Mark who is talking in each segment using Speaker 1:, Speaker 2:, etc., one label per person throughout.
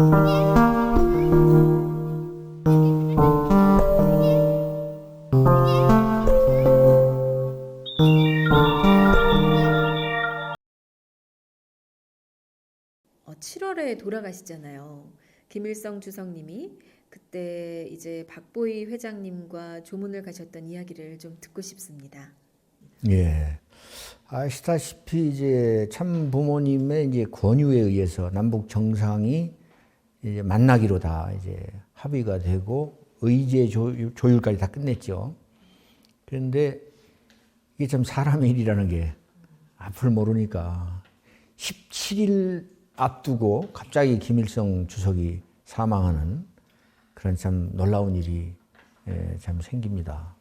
Speaker 1: (7월에) 돌아가시잖아요. 김일성 주석님이 그때 이제 박보희 회장님과 조문을 가셨던 이야기를 좀 듣고 싶습니다.
Speaker 2: 예. 아시다시피 이제 참 부모님의 이제 권유에 의해서 남북 정상이 이제 만나기로 다 이제 합의가 되고 의제 조율까지 다 끝냈죠. 그런데 이게 참 사람의 일이라는 게 앞을 모르니까 17일 앞두고 갑자기 김일성 주석이 사망하는 그런 참 놀라운 일이 참 생깁니다.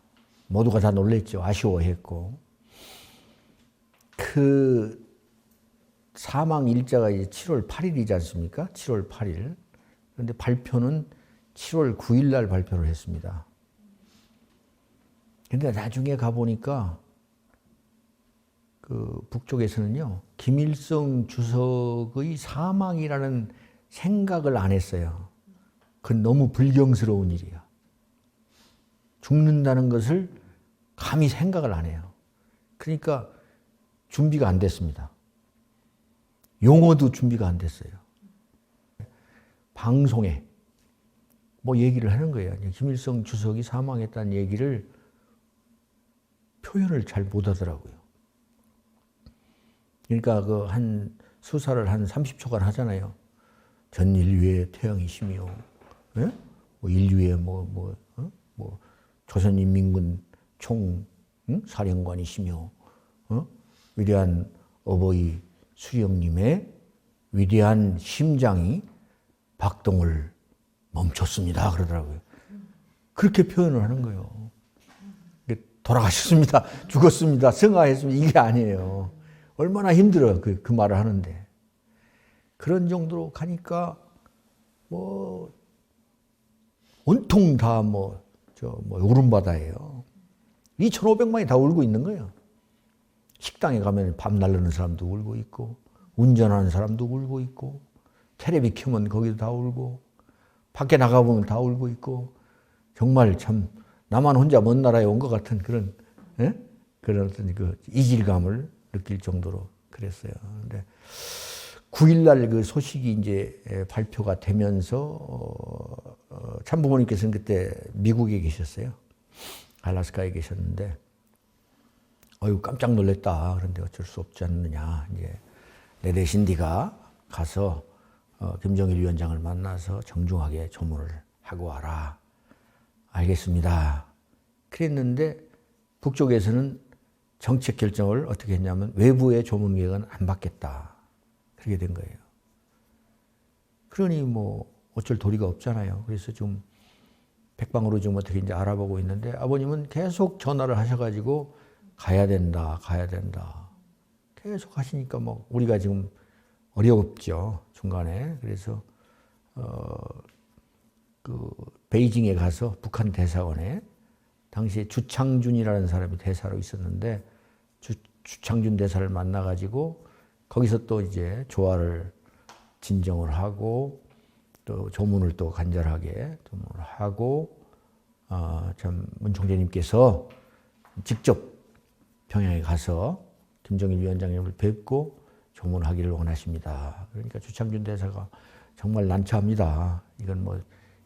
Speaker 2: 모두가 다 놀랬죠. 아쉬워했고. 그 사망 일자가 이제 7월 8일이지 않습니까? 7월 8일. 그런데 발표는 7월 9일 날 발표를 했습니다. 그런데 나중에 가보니까 그 북쪽에서는요, 김일성 주석의 사망이라는 생각을 안 했어요. 그건 너무 불경스러운 일이야. 죽는다는 것을 감히 생각을 안 해요. 그러니까 준비가 안 됐습니다. 용어도 준비가 안 됐어요. 방송에 뭐 얘기를 하는 거예요. 김일성 주석이 사망했다는 얘기를 표현을 잘 못하더라고요. 그러니까 그 한 수사를 한 30초간 하잖아요. 전 인류의 태양이시며, 예? 뭐 인류의 뭐 조선인민군 총 사령관이시며, 위대한 어버이 수령님의 위대한 심장이 박동을 멈췄습니다. 그러더라고요. 그렇게 표현을 하는 거예요. 돌아가셨습니다. 죽었습니다. 승하했습니다. 이게 아니에요. 얼마나 힘들어요. 그 말을 하는데. 그런 정도로 가니까 뭐 온통 다 울음바다예요. 2,500만이 다 울고 있는 거예요. 식당에 가면 밤 날르는 사람도 울고 있고, 운전하는 사람도 울고 있고, 텔레비 켜면 거기도 다 울고, 밖에 나가보면 다 울고 있고, 정말 참 나만 혼자 먼 나라에 온 것 같은 그런 어떤 그 이질감을 느낄 정도로 그랬어요. 근데 9일날 그 소식이 이제 발표가 되면서 참부모님께서는 그때 미국에 계셨어요. 알래스카에 계셨는데, 어휴 깜짝 놀랐다. 그런데 어쩔 수 없지 않느냐. 이제 내 대신 네가 가서 김정일 위원장을 만나서 정중하게 조문을 하고 와라. 알겠습니다. 그랬는데 북쪽에서는 정책 결정을 어떻게 했냐면 외부의 조문 계획은 안 받겠다. 그렇게 된 거예요. 그러니 뭐 어쩔 도리가 없잖아요. 그래서 지금 백방으로 지금 어떻게 이제 알아보고 있는데 아버님은 계속 전화를 하셔가지고 가야 된다, 가야 된다. 계속 하시니까 뭐 우리가 지금 어렵죠. 중간에. 그래서 그 베이징에 가서 북한 대사관에 당시에 주창준이라는 사람이 대사로 있었는데 주창준 대사를 만나가지고 거기서 또 이제 조화를 진정을 하고 또 조문을 또 간절하게 조문을 하고 참 문 총재님께서 직접 평양에 가서 김정일 위원장님을 뵙고 조문하기를 원하십니다. 그러니까 주창준 대사가 정말 난처합니다. 이건 뭐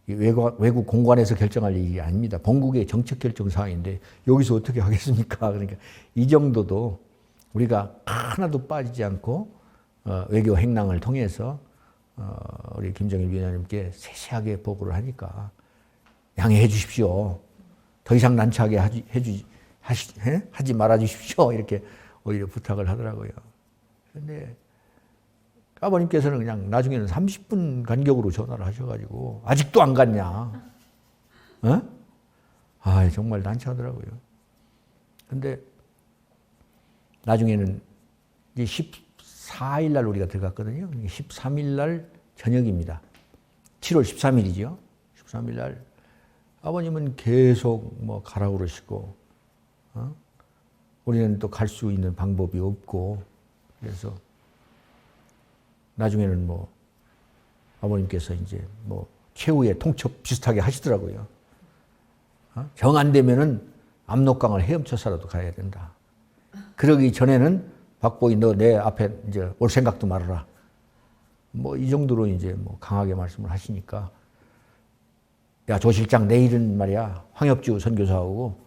Speaker 2: 외국 공관에서 결정할 일이 아닙니다. 본국의 정책 결정 사항인데 여기서 어떻게 하겠습니까? 그러니까 이 정도도 우리가 하나도 빠지지 않고 외교 행랑을 통해서 우리 김정일 위원장님께 세세하게 보고를 하니까 양해해 주십시오. 더 이상 난처하게 하지 말아 주십시오. 이렇게 오히려 부탁을 하더라고요. 그런데 아버님께서는 그냥 나중에는 30분 간격으로 전화를 하셔가지고 아직도 안 갔냐? 정말 난처하더라고요. 근데 나중에는 이제 14일 날 우리가 들어갔거든요. 13일 날 저녁입니다. 7월 13일이죠. 13일 날 아버님은 계속 뭐 가라고 그러시고, 우리는 또 갈 수 있는 방법이 없고, 그래서 나중에는 뭐 아버님께서 이제 뭐 최후의 통첩 비슷하게 하시더라고요. 정 안 되면은 압록강을 헤엄쳐서라도 가야 된다. 그러기 전에는 박보희 너 내 앞에 이제 올 생각도 말아라. 뭐 이 정도로 이제 뭐 강하게 말씀을 하시니까 야, 조 실장 내일은 말이야 황협주 선교사하고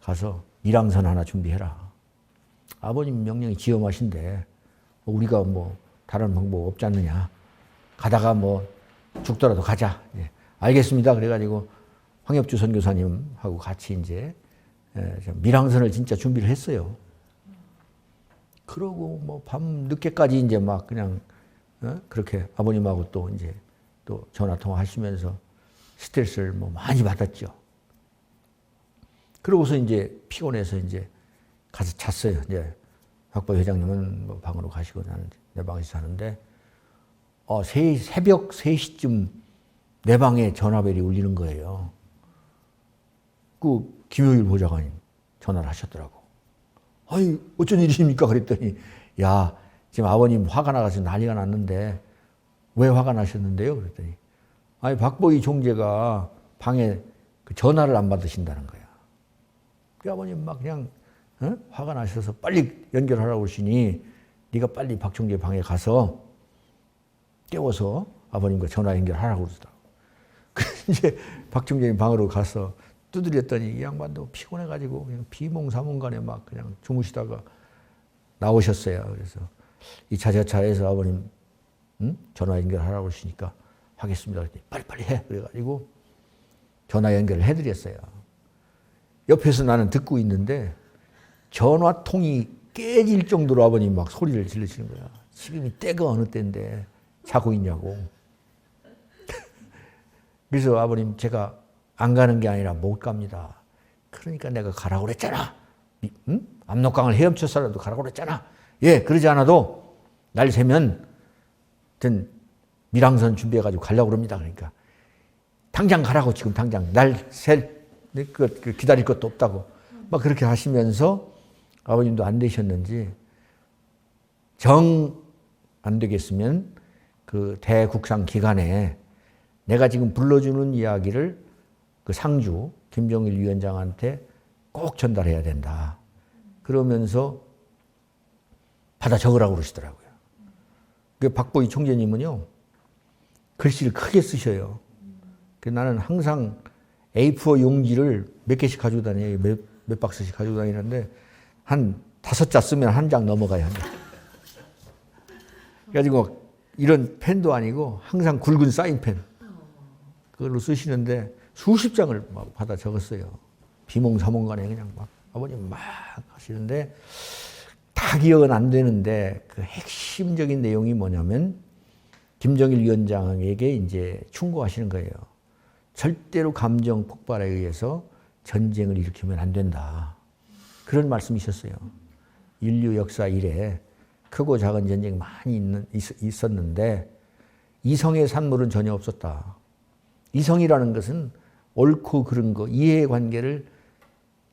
Speaker 2: 가서 밀항선 하나 준비해라. 아버님 명령이 지엄하신데 우리가 뭐 다른 방법 없지 않느냐. 가다가 뭐 죽더라도 가자. 예, 알겠습니다. 그래가지고 황협주 선교사님하고 같이 이제 밀항선을 진짜 준비를 했어요. 그러고 뭐 밤 늦게까지 이제 막 그냥 그렇게 아버님하고 또 이제 또 전화 통화하시면서 스트레스를 뭐 많이 받았죠. 그러고서 이제 피곤해서 이제 가서 잤어요. 이제 박보희 회장님은 뭐 방으로 가시고 나는 내 방에서 자는데 새벽 3시쯤 내 방에 전화벨이 울리는 거예요. 그 김효일 보좌관님 전화를 하셨더라고. 아니 어쩐 일이십니까? 그랬더니 야 지금 아버님 화가 나가서 난리가 났는데 왜 화가 나셨는데요? 그랬더니 아니 박보희 총재가 방에 그 전화를 안 받으신다는 거야. 그 아버님 막 그냥 화가 나셔서 빨리 연결하라고 그러시니 네가 빨리 박 총재 방에 가서 깨워서 아버님과 전화 연결하라고 그러더라고. 그래서 이제 박 총재님 방으로 가서 두드렸더니 이 양반도 피곤해가지고 그냥 비몽사몽간에 막 그냥 주무시다가 나오셨어요. 그래서 이 자자차에서 아버님 전화 연결하라고 그러시니까 하겠습니다. 그랬더니 빨리빨리 해. 그래가지고 전화 연결을 해드렸어요. 옆에서 나는 듣고 있는데 전화통이 깨질 정도로 아버님 막 소리를 지르시는 거야. 지금이 때가 어느 때인데 자고 있냐고. 그래서 아버님 제가 안 가는 게 아니라 못 갑니다. 그러니까 내가 가라고 그랬잖아. 응? 압록강을 헤엄쳐서라도 가라고 그랬잖아. 예, 그러지 않아도 날 새면 밀항선 준비해가지고 가려고 그럽니다. 그러니까 당장 가라고 지금 당장 날 기다릴 것도 없다고 막 그렇게 하시면서 아버님도 안 되셨는지 정 안 되겠으면 그 대국상 기간에 내가 지금 불러주는 이야기를 그 상주 김정일 위원장한테 꼭 전달해야 된다. 그러면서 받아 적으라고 그러시더라고요. 그 박보희 총재님은요 글씨를 크게 쓰셔요. 나는 항상 A4 용지를 몇 개씩 가지고 다녀요. 몇 박스씩 가지고 다니는데 한 5자 쓰면 한 장 넘어가요. 그래가지고 이런 펜도 아니고 항상 굵은 사인펜 그걸로 쓰시는데 수십 장을 막 받아 적었어요. 비몽사몽간에 그냥 막 아버님 막 하시는데 다 기억은 안 되는데 그 핵심적인 내용이 뭐냐면 김정일 위원장에게 이제 충고하시는 거예요. 절대로 감정 폭발에 의해서 전쟁을 일으키면 안 된다. 그런 말씀이셨어요. 인류 역사 이래 크고 작은 전쟁이 많이 있었는데 이성의 산물은 전혀 없었다. 이성이라는 것은 옳고 그른 거, 이해관계를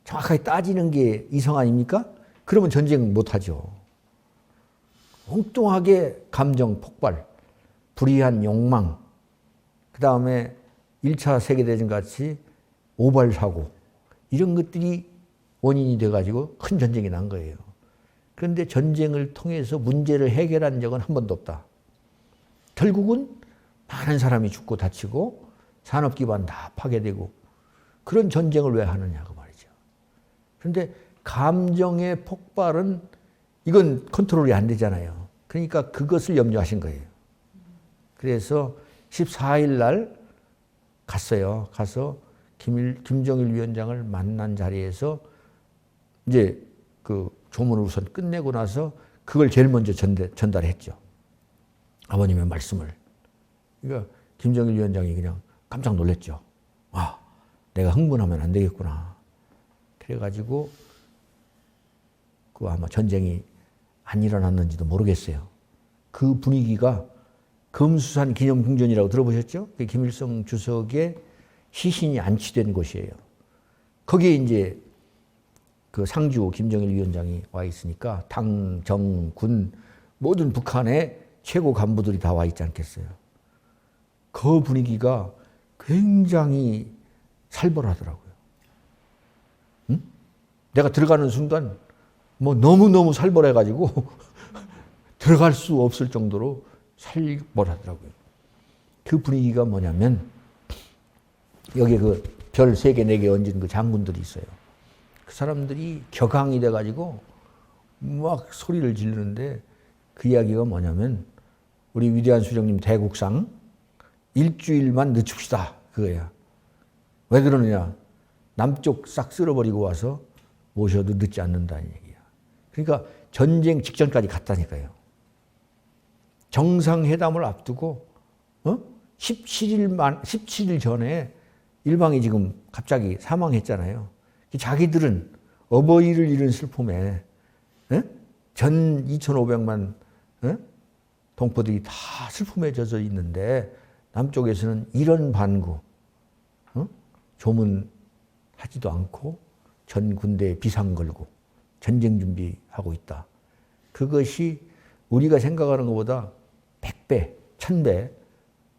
Speaker 2: 정확하게 따지는 게 이성 아닙니까? 그러면 전쟁은 못하죠. 엉뚱하게 감정 폭발, 불의한 욕망, 그 다음에 1차 세계대전 같이 오발사고 이런 것들이 원인이 돼가지고 큰 전쟁이 난 거예요. 그런데 전쟁을 통해서 문제를 해결한 적은 한 번도 없다. 결국은 많은 사람이 죽고 다치고 산업기반 다 파괴되고 그런 전쟁을 왜 하느냐고 말이죠. 그런데 감정의 폭발은 이건 컨트롤이 안 되잖아요. 그러니까 그것을 염려하신 거예요. 그래서 14일 날 갔어요. 가서 김정일 위원장을 만난 자리에서 이제 그 조문을 우선 끝내고 나서 그걸 제일 먼저 전달했죠. 아버님의 말씀을. 그러니까 김정일 위원장이 그냥 깜짝 놀랐죠. 아, 내가 흥분하면 안 되겠구나. 그래가지고 그 아마 전쟁이 안 일어났는지도 모르겠어요. 그 분위기가 금수산 기념궁전이라고 들어보셨죠? 김일성 주석의 시신이 안치된 곳이에요. 거기에 이제 그 상주 김정일 위원장이 와 있으니까 당, 정, 군 모든 북한의 최고 간부들이 다 와 있지 않겠어요. 그 분위기가 굉장히 살벌하더라고요. 응? 내가 들어가는 순간 뭐 너무너무 살벌해가지고 들어갈 수 없을 정도로 살벌하더라고요. 그 분위기가 뭐냐면 여기 그 별 3개, 4개 얹은 그 장군들이 있어요. 그 사람들이 격앙이 돼가지고 막 소리를 지르는데 그 이야기가 뭐냐면 우리 위대한 수령님 대국상 일주일만 늦춥시다 그거야. 왜 그러느냐? 남쪽 싹 쓸어버리고 와서 모셔도 늦지 않는다는 얘기야. 그러니까 전쟁 직전까지 갔다니까요. 정상회담을 앞두고 17일 전에 일방이 지금 갑자기 사망했잖아요. 자기들은 어버이를 잃은 슬픔에 전 2,500만 동포들이 다 슬픔에 젖어 있는데 남쪽에서는 이런 반구 조문하지도 않고 전 군대에 비상 걸고 전쟁 준비하고 있다. 그것이 우리가 생각하는 것보다 100배, 1000배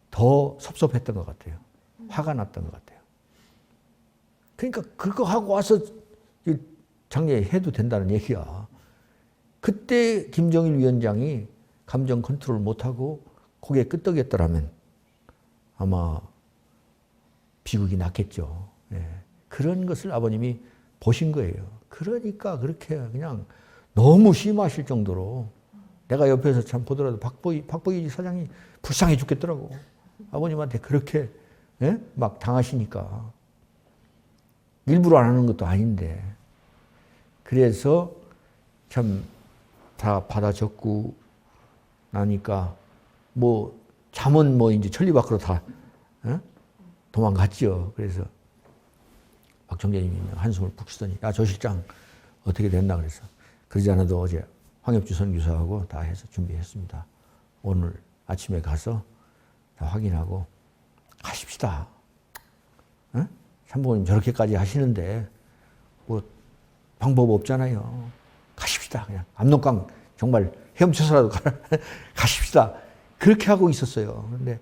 Speaker 2: 더 섭섭했던 것 같아요. 화가 났던 것 같아요. 그러니까 그거 하고 와서 장례해도 된다는 얘기야. 그때 김정일 위원장이 감정 컨트롤 못하고 고개 끄덕였더라면 아마 비극이 났겠죠. 예. 그런 것을 아버님이 보신 거예요. 그러니까 그렇게 그냥 너무 심하실 정도로 내가 옆에서 참 보더라도 박보기 사장이 불쌍해 죽겠더라고. 아버님한테 그렇게 막 당하시니까. 일부러 안 하는 것도 아닌데. 그래서 참 다 받아 적고 나니까 뭐 잠은 뭐 이제 천리 밖으로 다 도망갔죠. 그래서 박 총재님이 한숨을 푹 쉬더니 야, 조 실장 어떻게 됐나 그래서 그러지 않아도 어제 황엽주 선교사하고 다 해서 준비했습니다. 오늘 아침에 가서 다 확인하고 가십시다. 참부모님 저렇게까지 하시는데 뭐 방법 없잖아요. 가십시다. 그냥 압록강 정말 헤엄쳐서라도 가십시다. 그렇게 하고 있었어요. 근데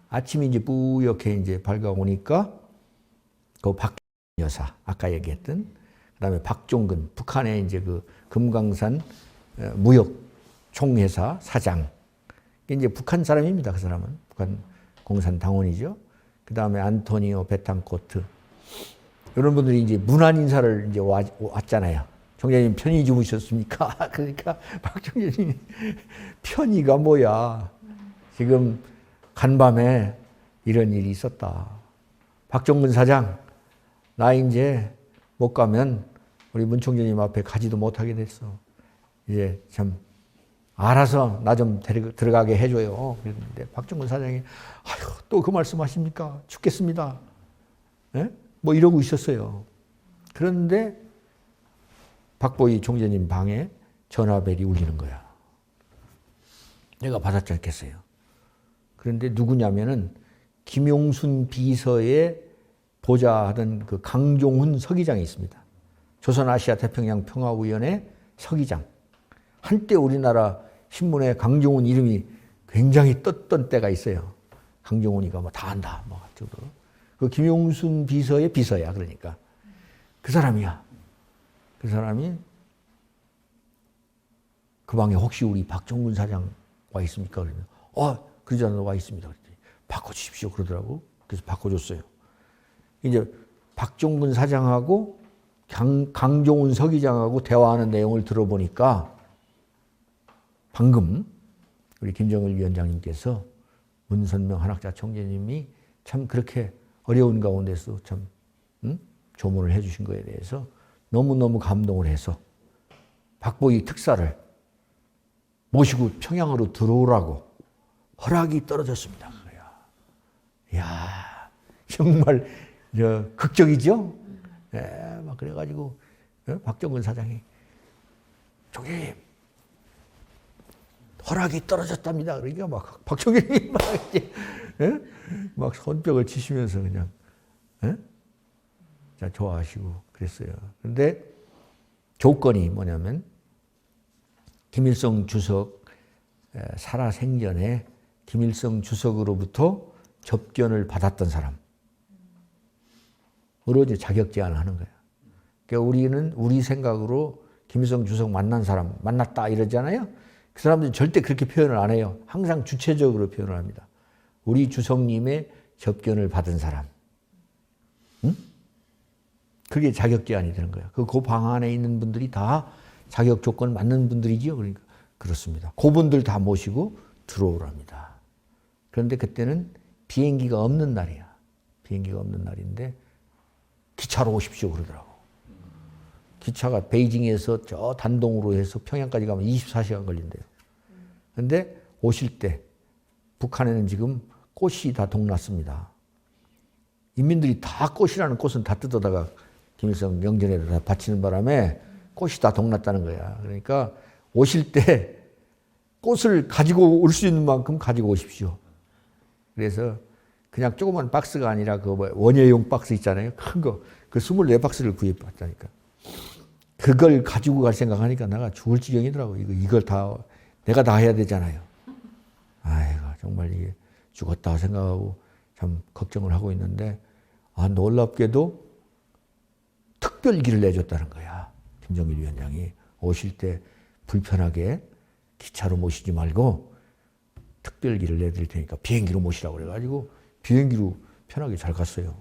Speaker 2: 아침이 이제 뿌옇게 이제 밝아오니까 그 박 여사 아까 얘기했던 그다음에 박종근 북한의 이제 그 금강산 무역 총회사 사장 이제 북한 사람입니다. 그 사람은 북한 공산 당원이죠. 그다음에 안토니오 베탄코트 이런 분들이 이제 문안 인사를 이제 왔잖아요. 총재님 편히 주무셨습니까? 그러니까 박 총재님이 편히가 뭐야? 지금 간밤에 이런 일이 있었다. 박종근 사장 나 이제 못 가면 우리 문 총재님 앞에 가지도 못하게 됐어. 이제 참 알아서 나 좀 들어가게 해줘요. 그랬는데 박종근 사장이 아휴 또 그 말씀하십니까? 죽겠습니다. 예? 뭐 이러고 있었어요. 그런데 박보희 총재님 방에 전화벨이 울리는 거야. 내가 받았지 않겠어요. 그런데 누구냐면은 김용순 비서의 보좌하던 그 강종훈 서기장이 있습니다. 조선아시아 태평양 평화위원회 서기장. 한때 우리나라 신문에 강종훈 이름이 굉장히 떴던 때가 있어요. 강종훈이가 뭐 다 안다. 뭐 그 김용순 비서의 비서야. 그러니까 그 사람이야. 그 사람이 그 방에 혹시 우리 박종근 사장 와 있습니까? 그러면 그러지 않아도 와 있습니다. 그랬더니 바꿔주십시오. 그러더라고. 그래서 바꿔줬어요. 이제 박종근 사장하고 강종훈 서기장하고 대화하는 내용을 들어보니까 방금 우리 김정일 위원장님께서 문선명 한학자 총재님이 참 그렇게 어려운 가운데서 참 조문을 해주신 거에 대해서 너무너무 감동을 해서 박보희 특사를 모시고 평양으로 들어오라고 허락이 떨어졌습니다. 이야, 정말 극적이죠? 네, 막 그래가지고 박종근 사장이 총재님 허락이 떨어졌답니다. 그러니까 막 박총재님이 막 이제 막 손뼉을 치시면서 그냥 좋아하시고 그랬어요. 그런데 조건이 뭐냐면 김일성 주석 살아생전에 김일성 주석으로부터 접견을 받았던 사람으로 이제 자격 제한을 하는 거예요. 그러니까 우리는 우리 생각으로 김일성 주석 만난 사람, 만났다 이러잖아요. 그 사람들은 절대 그렇게 표현을 안 해요. 항상 주체적으로 표현을 합니다. 우리 주석님의 접견을 받은 사람. 응? 그게 자격 제한이 되는 거예요. 그 방 안에 있는 분들이 다 자격 조건 맞는 분들이지요. 그러니까 그렇습니다. 그분들 다 모시고 들어오랍니다. 그런데 그때는 비행기가 없는 날이야. 비행기가 없는 날인데 기차로 오십시오 그러더라고. 기차가 베이징에서 저 단동으로 해서 평양까지 가면 24시간 걸린대요. 그런데 오실 때 북한에는 지금 꽃이 다 동났습니다. 인민들이 다 꽃이라는 꽃은 다 뜯어다가 김일성 명전에다 다 바치는 바람에 꽃이 다 동났다는 거야. 그러니까 오실 때 꽃을 가지고 올 수 있는 만큼 가지고 오십시오. 그래서 그냥 조그만 박스가 아니라 그 원예용 박스 있잖아요. 큰 거. 그 24박스를 구입했다니까. 그걸 가지고 갈 생각하니까 내가 죽을 지경이더라고. 이걸 다 내가 다 해야 되잖아요. 아이고 정말 이게 죽었다 생각하고 참 걱정을 하고 있는데 놀랍게도 특별기를 내줬다는 거야. 김정일 위원장이 오실 때 불편하게 기차로 모시지 말고 특별기를 내드릴 테니까 비행기로 모시라고 그래가지고 비행기로 편하게 잘 갔어요.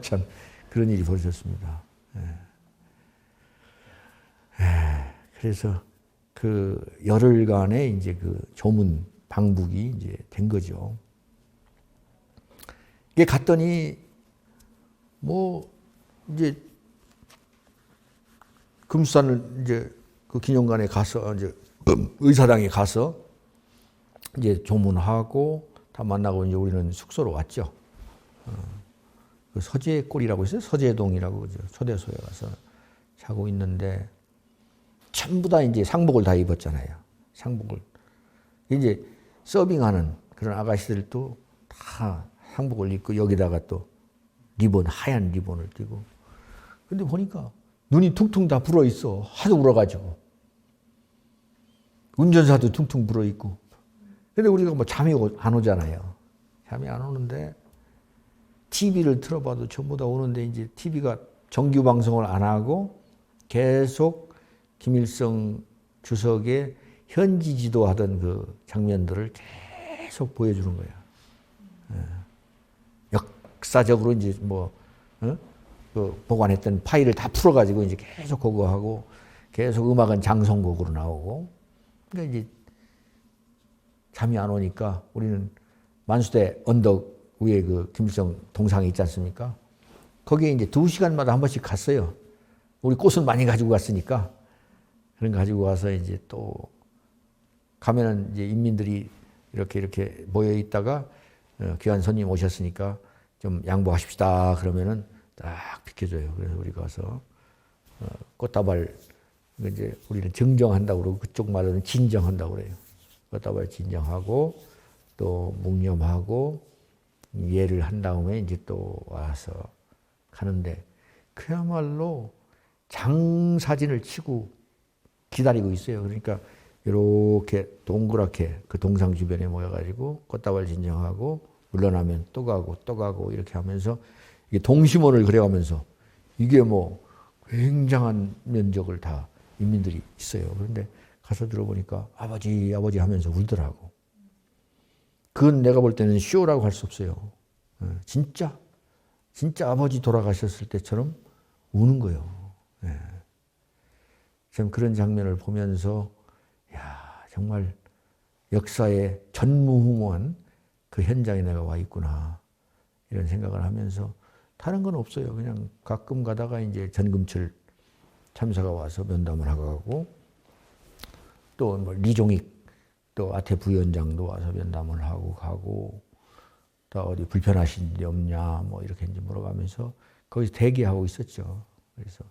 Speaker 2: 참 그런 일이 벌어졌습니다. 그래서 그 열흘간의 이제 그 조문 방북이 이제 된 거죠. 이게 갔더니 뭐 이제 금수산을 이제 그 기념관에 가서 이제 의사당에 가서 이제 조문하고 다 만나고 이제 우리는 숙소로 왔죠. 그 서재골이라고 있어요. 서재동이라고 그죠. 초대소에 가서 자고 있는데 전부 다 이제 상복을 다 입었잖아요. 상복을 이제 서빙하는 그런 아가씨들도 다 상복을 입고 여기다가 또 리본 하얀 리본을 띄고. 근데 보니까 눈이 퉁퉁 다 불어 있어. 하도 울어가지고. 운전사도 퉁퉁 불어 있고. 근데 우리가 뭐 잠이 안 오잖아요. 잠이 안 오는데 TV를 틀어봐도 전부 다 오는데 이제 TV가 정규 방송을 안 하고 계속 김일성 주석의 현지 지도하던 그 장면들을 계속 보여주는 거야. 역사적으로 이제 그 보관했던 파일을 다 풀어가지고 이제 계속 그거 하고 계속 음악은 장성곡으로 나오고. 그러니까 이제 잠이 안 오니까 우리는 만수대 언덕 위에 그 김일성 동상이 있지 않습니까? 거기에 이제 2시간마다 한 번씩 갔어요. 우리 꽃은 많이 가지고 갔으니까. 그런 거 가지고 와서 이제 또 가면은 이제 인민들이 이렇게 모여 있다가 귀한 손님 오셨으니까 좀 양보하십시다. 그러면은 딱 비켜줘요. 그래서 우리 가서 꽃다발 이제 우리는 정정한다고 그러고 그쪽 말로는 진정한다고 그래요. 꽃다발 진정하고 또 묵념하고 예를 한 다음에 이제 또 와서 가는데 그야말로 장사진을 치고 기다리고 있어요. 그러니까 이렇게 동그랗게 그 동상 주변에 모여가지고 꽃다발 진정하고 물러나면 또 가고 이렇게 하면서 이게 동심원을 그려가면서 이게 뭐 굉장한 면적을 다 인민들이 있어요. 그런데 가서 들어보니까 아버지 하면서 울더라고. 그건 내가 볼 때는 쇼라고 할 수 없어요. 진짜 아버지 돌아가셨을 때처럼 우는 거예요. 참 그런 장면을 보면서 야 정말 역사의 전무후무한 그 현장에 내가 와 있구나 이런 생각을 하면서 다른 건 없어요. 그냥 가끔 가다가 이제 전금철 참사가 와서 면담을 하고 가고 또 뭐 리종익 또 아태 부위원장도 와서 면담을 하고 가고 또 어디 불편하신 데 없냐 뭐 이렇게 이제 물어가면서 거기서 대기하고 있었죠. 그래서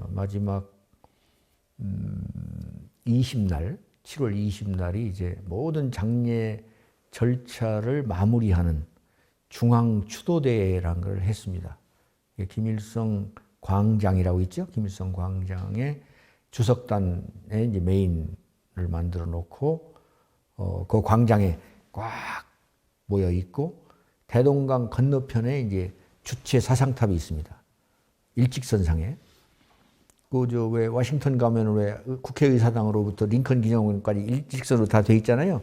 Speaker 2: 마지막 20날 7월 20날이 이제 모든 장례 절차를 마무리하는 중앙추도대회라는 걸 했습니다. 김일성 광장이라고 있죠. 김일성 광장에 주석단에 이제 메인을 만들어 놓고 그 광장에 꽉 모여 있고 대동강 건너편에 이제 주체 사상탑이 있습니다. 일직선상에. 그 저 왜 워싱턴 가면 왜 국회의사당으로부터 링컨 기념관까지 일직선으로 다 돼 있잖아요.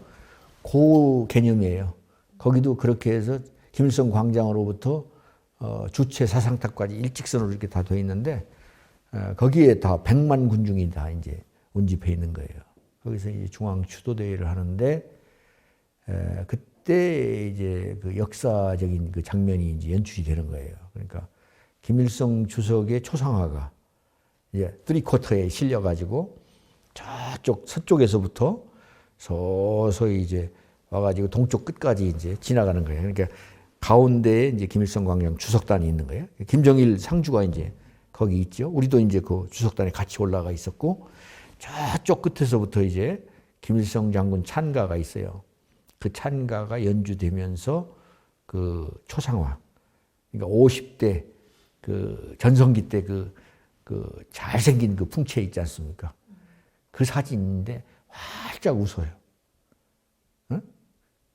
Speaker 2: 그 개념이에요. 거기도 그렇게 해서 김일성 광장으로부터 주체 사상탑까지 일직선으로 이렇게 다 돼 있는데 거기에 다 100만 군중이 다 이제 운집해 있는 거예요. 거기서 이제 중앙 추도대회를 하는데 그때 이제 그 역사적인 그 장면이 이제 연출이 되는 거예요. 그러니까 김일성 주석의 초상화가 이제 3쿼터에 실려가지고 저쪽 서쪽에서부터 서서히 이제 와가지고 동쪽 끝까지 이제 지나가는 거예요. 그러니까 가운데에 이제 김일성 광장 주석단이 있는 거예요. 김정일 상주가 이제 거기 있죠. 우리도 이제 그 주석단에 같이 올라가 있었고 저쪽 끝에서부터 이제 김일성 장군 찬가가 있어요. 그 찬가가 연주되면서 그 초상화, 그러니까 50대 그 전성기 때 그 잘생긴 그 풍채 있지 않습니까? 그 사진인데 활짝 웃어요. 응?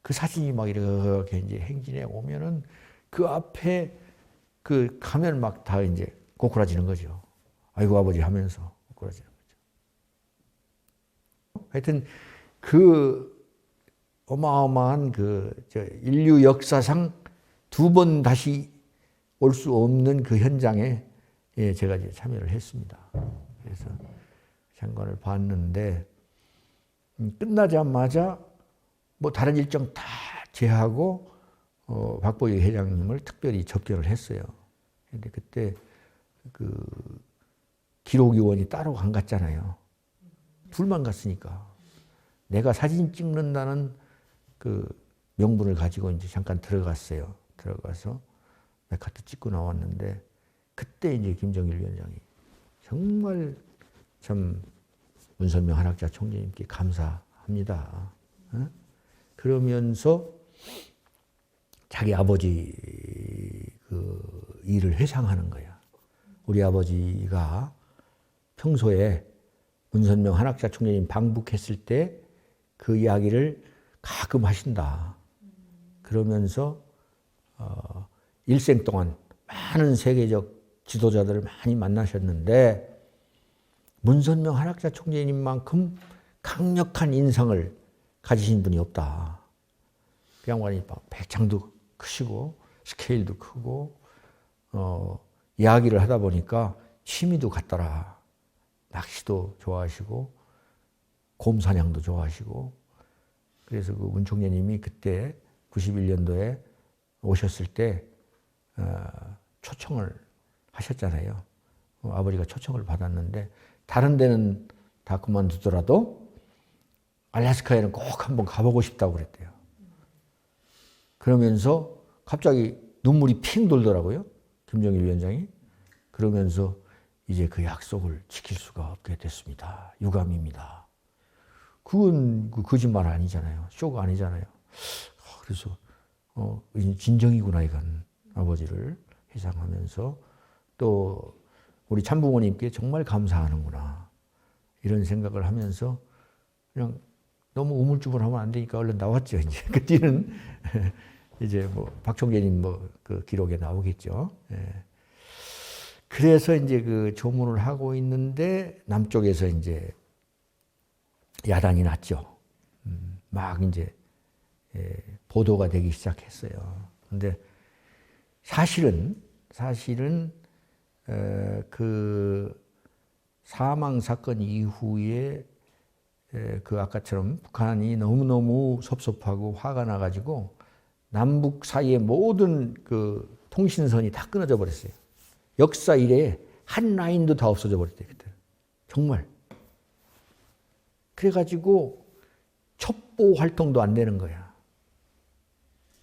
Speaker 2: 그 사진이 막 이렇게 이제 행진해 오면은 그 앞에 그 가면 막 다 이제 고꾸라지는 거죠. 아이고 아버지 하면서 고꾸라지는 거죠. 하여튼 그 어마어마한 그 인류 역사상 2번 다시 올 수 없는 그 현장에 제가 이제 참여를 했습니다. 그래서 장관을 봤는데 끝나자마자 뭐 다른 일정 다 제하고 박보희 회장님을 특별히 접견을 했어요. 근데 그때 그 기록위원이 따로 안 갔잖아요. 둘만 갔으니까. 내가 사진 찍는다는 그 명분을 가지고 이제 잠깐 들어갔어요. 들어가서 메카트 찍고 나왔는데 그때 이제 김정일 위원장이 정말 참 문선명 한학자 총재님께 감사합니다. 어? 그러면서 자기 아버지 그 일을 회상하는 거야. 우리 아버지가 평소에 문선명 한학자 총재님 방북했을 때 그 이야기를 가끔 하신다. 그러면서 일생 동안 많은 세계적 지도자들을 많이 만나셨는데 문선명 한학자 총재님만큼 강력한 인상을 가지신 분이 없다. 그 양반이 배짱도 크시고 스케일도 크고 이야기를 하다 보니까 취미도 같더라. 낚시도 좋아하시고 곰사냥도 좋아하시고 그래서 그 문 총재님이 그때 91년도에 오셨을 때 초청을 하셨잖아요. 아버지가 초청을 받았는데 다른 데는 다 그만두더라도 알래스카에는 꼭 한번 가보고 싶다고 그랬대요. 그러면서 갑자기 눈물이 핑 돌더라고요. 김정일 위원장이. 그러면서 이제 그 약속을 지킬 수가 없게 됐습니다. 유감입니다. 그건 거짓말 아니잖아요. 쇼가 아니잖아요. 그래서 진정이구나 이건 아버지를 회상하면서 또 우리 참부모님께 정말 감사하는구나 이런 생각을 하면서 그냥 너무 우물쭈물하면 안 되니까 얼른 나왔죠. 이제 그 뒤는 이제 뭐 박 총재님 뭐 그 기록에 나오겠죠. 예. 그래서 이제 그 조문을 하고 있는데 남쪽에서 이제 야단이 났죠. 막 이제 보도가 되기 시작했어요. 근데 사실은 그 사망 사건 이후에 그 아까처럼 북한이 너무너무 섭섭하고 화가 나가지고 남북 사이의 모든 그 통신선이 다 끊어져 버렸어요. 역사 이래에 한 라인도 다 없어져 버렸대요. 그때. 정말. 그래가지고 첩보 활동도 안 되는 거야.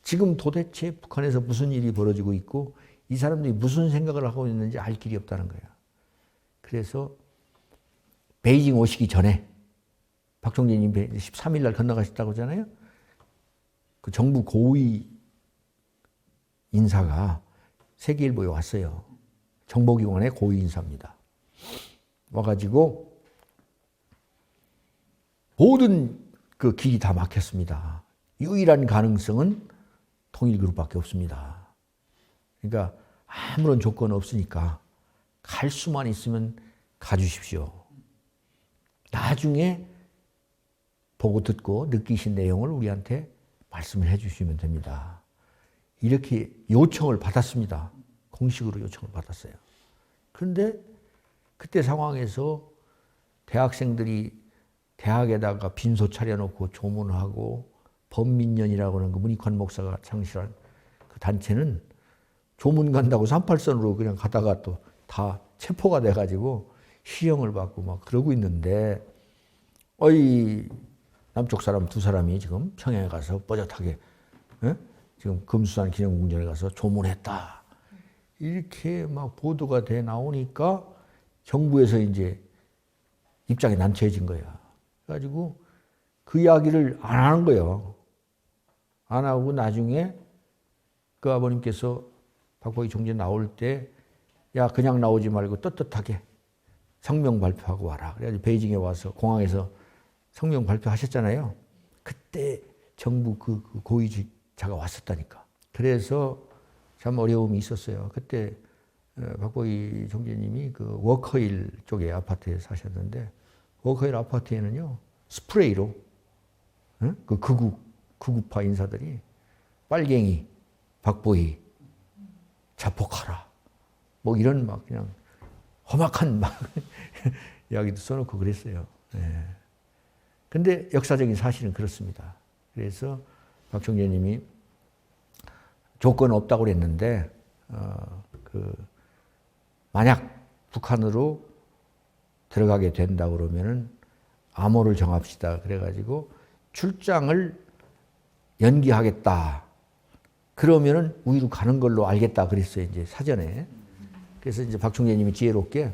Speaker 2: 지금 도대체 북한에서 무슨 일이 벌어지고 있고 이 사람들이 무슨 생각을 하고 있는지 알 길이 없다는 거야. 그래서 베이징 오시기 전에 박 총재님 13일 날 건너가셨다고 하잖아요. 그 정부 고위 인사가 세계일보에 왔어요. 정보기관의 고위 인사입니다. 와가지고 모든 그 길이 다 막혔습니다. 유일한 가능성은 통일그룹밖에 없습니다. 그러니까 아무런 조건 없으니까 갈 수만 있으면 가주십시오. 나중에 보고 듣고 느끼신 내용을 우리한테 말씀을 해주시면 됩니다. 이렇게 요청을 받았습니다. 공식으로 요청을 받았어요. 그런데 그때 상황에서 대학생들이 대학에다가 빈소 차려놓고 조문하고 범민련이라고 하는 그 문익환 목사가 창실한 그 단체는 조문 간다고 38선으로 그냥 가다가 또 다 체포가 돼가지고 시형을 받고 막 그러고 있는데 남쪽 사람 두 사람이 지금 평양에 가서 뻐젓하게 지금 금수산 기념궁전에 가서 조문했다. 이렇게 막 보도가 돼 나오니까 정부에서 이제 입장이 난처해진 거야. 그래가지고 그 이야기를 안 하는 거예요. 안 하고 나중에 그 아버님께서 박보기 총재 나올 때 야 그냥 나오지 말고 떳떳하게 성명 발표하고 와라. 그래가지고 베이징에 와서 공항에서 성명 발표하셨잖아요. 그때 정부 그 고위직자가 왔었다니까. 그래서 참 어려움이 있었어요. 그때 박보기 총재님이 그 워커힐 쪽에 아파트에 사셨는데 워커힐 아파트에는요 스프레이로 그 극우파 인사들이 빨갱이, 박보기, 자폭하라 뭐 이런 막 그냥 험악한 막 이야기도 써놓고 그랬어요. 네. 근데 역사적인 사실은 그렇습니다. 그래서 박 총재님이 조건 없다고 그랬는데 만약 북한으로 들어가게 된다 그러면은 암호를 정합시다. 그래가지고 출장을 연기하겠다. 그러면은 우리로 가는 걸로 알겠다. 그랬어요. 이제 사전에. 그래서 이제 박 총재님이 지혜롭게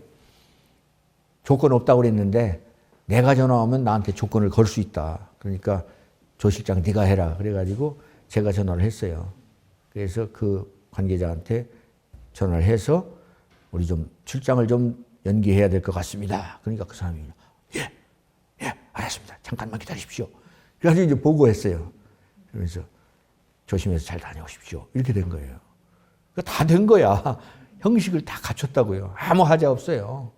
Speaker 2: 조건 없다고 그랬는데 내가 전화하면 나한테 조건을 걸 수 있다. 그러니까 조 실장 네가 해라. 그래가지고 제가 전화를 했어요. 그래서 그 관계자한테 전화를 해서 우리 좀 출장을 좀 연기해야 될 것 같습니다. 그러니까 그 사람이 예, 알았습니다. 잠깐만 기다리십시오. 그래서 이제 보고했어요. 그러면서 조심해서 잘 다녀오십시오. 이렇게 된 거예요. 다 된 거야. 형식을 다 갖췄다고요. 아무 하자 없어요.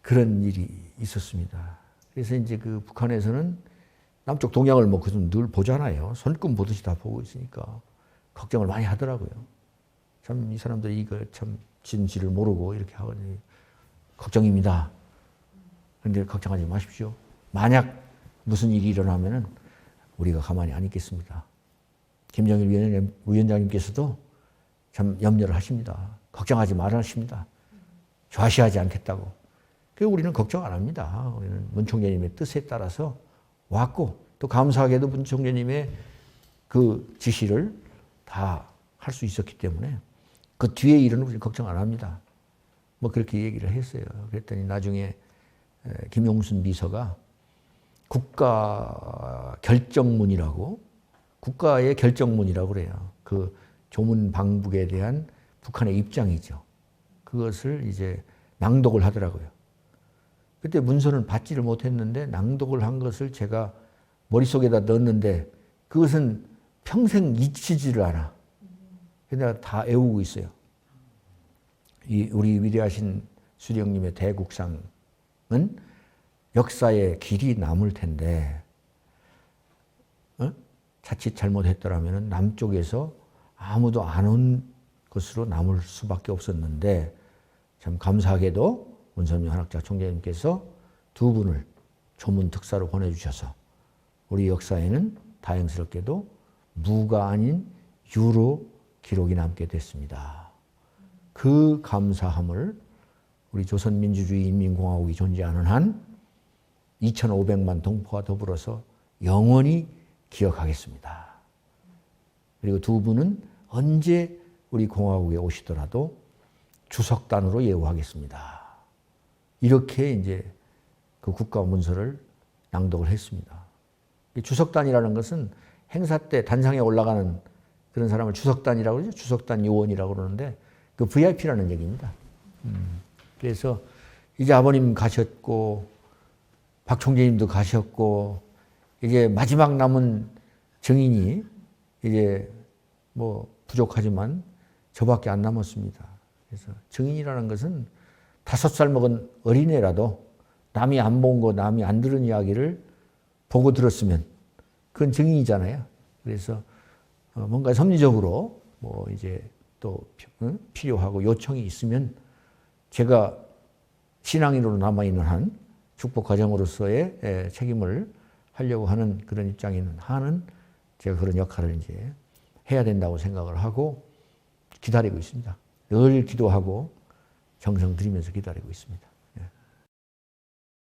Speaker 2: 그런 일이 있었습니다. 그래서 이제 그 북한에서는 남쪽 동향을 뭐 늘 보잖아요. 손금 보듯이 다 보고 있으니까 걱정을 많이 하더라고요. 참 이 사람들이 이거 참 진실을 모르고 이렇게 하거든요. 걱정입니다. 그런데 걱정하지 마십시오. 만약 무슨 일이 일어나면은 우리가 가만히 안 있겠습니다. 김정일 위원장님께서도 참 염려를 하십니다. 걱정하지 말으십니다. 좌시하지 않겠다고. 그래서 우리는 걱정 안 합니다. 우리는 문 총재님의 뜻에 따라서 왔고 또 감사하게도 문 총재님의 그 지시를 다 할 수 있었기 때문에 그 뒤에 일은 우리 걱정 안 합니다. 뭐 그렇게 얘기를 했어요. 그랬더니 나중에 김용순 비서가 국가 결정문이라고 국가의 결정문이라고 그래요. 그 조문 방북에 대한 북한의 입장이죠. 그것을 이제 낭독을 하더라고요. 그때 문서는 받지를 못했는데 낭독을 한 것을 제가 머릿속에다 넣었는데 그것은 평생 잊히지를 않아. 내가 다 외우고 있어요. 우리 위대하신 수령님의 대국상은 역사의 길이 남을 텐데 자칫 잘못했더라면 남쪽에서 아무도 안 온 것으로 남을 수밖에 없었는데 참 감사하게도 문선명 한학자 총재님께서 두 분을 조문 특사로 보내주셔서 우리 역사에는 다행스럽게도 무가 아닌 유로 기록이 남게 됐습니다. 그 감사함을 우리 조선민주주의 인민공화국이 존재하는 한 2,500만 동포와 더불어서 영원히 기억하겠습니다. 그리고 두 분은 언제 우리 공화국에 오시더라도 주석단으로 예우하겠습니다. 이렇게 이제 그 국가 문서를 낭독을 했습니다. 주석단이라는 것은 행사 때 단상에 올라가는 그런 사람을 주석단이라고 그러죠. 주석단 요원이라고 그러는데 그 VIP라는 얘기입니다. 그래서 이제 아버님 가셨고 박 총재님도 가셨고 이제 마지막 남은 증인이 이제 뭐 부족하지만 저밖에 안 남았습니다. 그래서 증인이라는 것은 5살 먹은 어린애라도 남이 안 본 거, 남이 안 들은 이야기를 보고 들었으면 그건 증인이잖아요. 그래서 뭔가 섭리적으로 뭐 이제 또 필요하고 요청이 있으면 제가 신앙인으로 남아있는 한 축복 과정으로서의 책임을 하려고 하는 그런 입장인 한은 제가 그런 역할을 이제 해야 된다고 생각을 하고 기다리고 있습니다. 늘 기도하고 정성 들이면서 기다리고 있습니다.